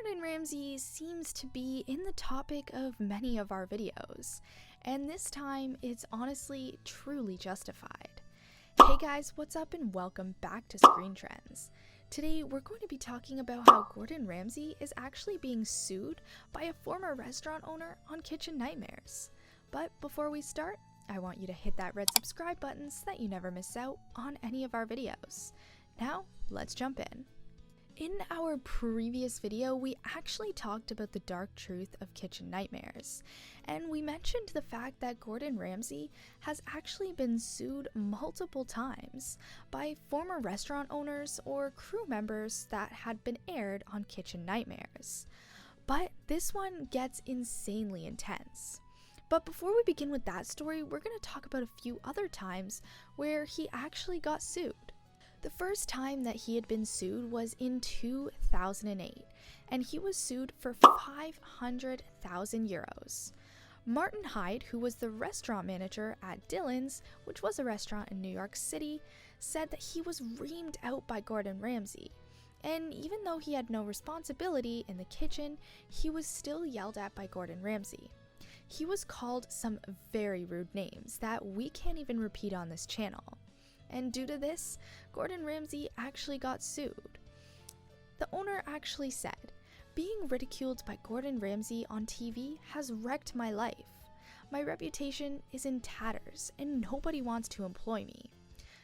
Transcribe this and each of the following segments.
Gordan Ramsay seems to be in the topic of many of our videos, and this time it's honestly truly justified. Hey guys, what's up and welcome back to Screen Trends. Today we're going to be talking about how Gordan Ramsay is actually being sued by a former restaurant owner on Kitchen Nightmares. But before we start, I want you to hit that red subscribe button so that you never miss out on any of our videos. Now, let's jump in. In our previous video, we actually talked about the dark truth of Kitchen Nightmares, and we mentioned the fact that Gordan Ramsay has actually been sued multiple times by former restaurant owners or crew members that had been aired on Kitchen Nightmares. But this one gets insanely intense. But before we begin with that story, we're going to talk about a few other times where he actually got sued. The first time that he had been sued was in 2008, and he was sued for 500,000 euros. Martin Hyde, who was the restaurant manager at Dylan's, which was a restaurant in New York City, said that he was reamed out by Gordan Ramsay. And even though he had no responsibility in the kitchen, he was still yelled at by Gordan Ramsay. He was called some very rude names that we can't even repeat on this channel. And due to this, Gordan Ramsay actually got sued. The owner actually said, "Being ridiculed by Gordan Ramsay on TV has wrecked my life. My reputation is in tatters and nobody wants to employ me."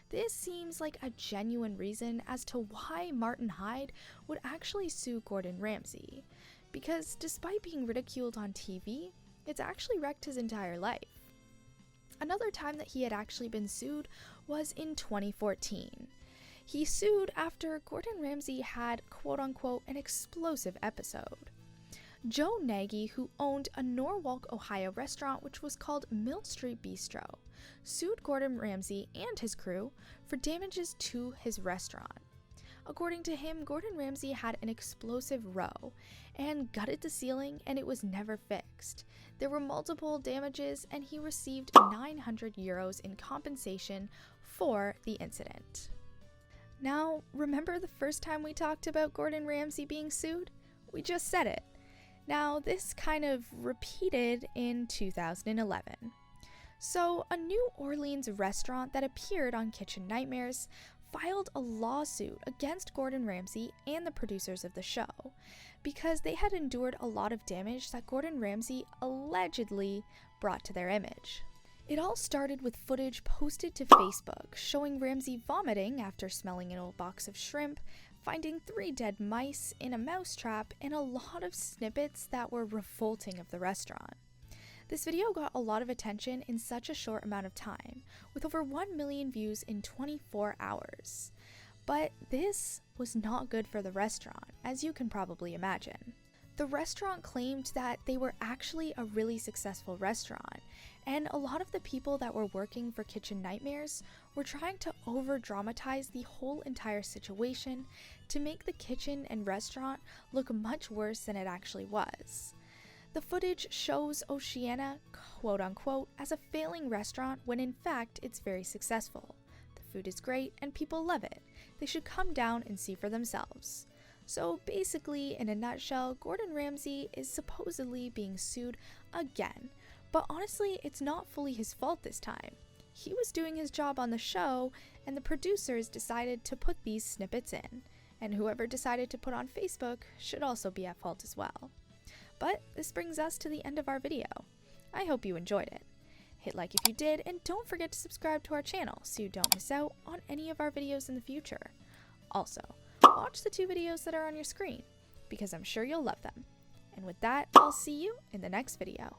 This seems like a genuine reason as to why Martin Hyde would actually sue Gordan Ramsay, because despite being ridiculed on TV, it's actually wrecked his entire life. Another time that he had actually been sued was in 2014. He sued after Gordan Ramsay had quote-unquote an explosive episode. Joe Nagy, who owned a Norwalk, Ohio restaurant which was called Mill Street Bistro, sued Gordan Ramsay and his crew for damages to his restaurant. According to him, Gordan Ramsay had an explosive row and gutted the ceiling, and it was never fixed. There were multiple damages and he received 900 euros in compensation for the incident. Now, remember the first time we talked about Gordan Ramsay being sued? We just said it. Now, this kind of repeated in 2011. So, a New Orleans restaurant that appeared on Kitchen Nightmares filed a lawsuit against Gordan Ramsay and the producers of the show because they had endured a lot of damage that Gordan Ramsay allegedly brought to their image. It all started with footage posted to Facebook showing Ramsay vomiting after smelling an old box of shrimp, finding 3 dead mice in a mousetrap, and a lot of snippets that were revolting of the restaurant. This video got a lot of attention in such a short amount of time, with over 1 million views in 24 hours. But this was not good for the restaurant, as you can probably imagine. The restaurant claimed that they were actually a really successful restaurant, and a lot of the people that were working for Kitchen Nightmares were trying to over-dramatize the whole entire situation to make the kitchen and restaurant look much worse than it actually was. The footage shows Oceana, quote-unquote, as a failing restaurant when in fact it's very successful. The food is great and people love it. They should come down and see for themselves. So basically, in a nutshell, Gordan Ramsay is supposedly being sued again. But honestly, it's not fully his fault this time. He was doing his job on the show, and the producers decided to put these snippets in. And whoever decided to put on Facebook should also be at fault as well. But this brings us to the end of our video. I hope you enjoyed it. Hit like if you did, and don't forget to subscribe to our channel so you don't miss out on any of our videos in the future. Also, watch the 2 videos that are on your screen, because I'm sure you'll love them. And with that, I'll see you in the next video.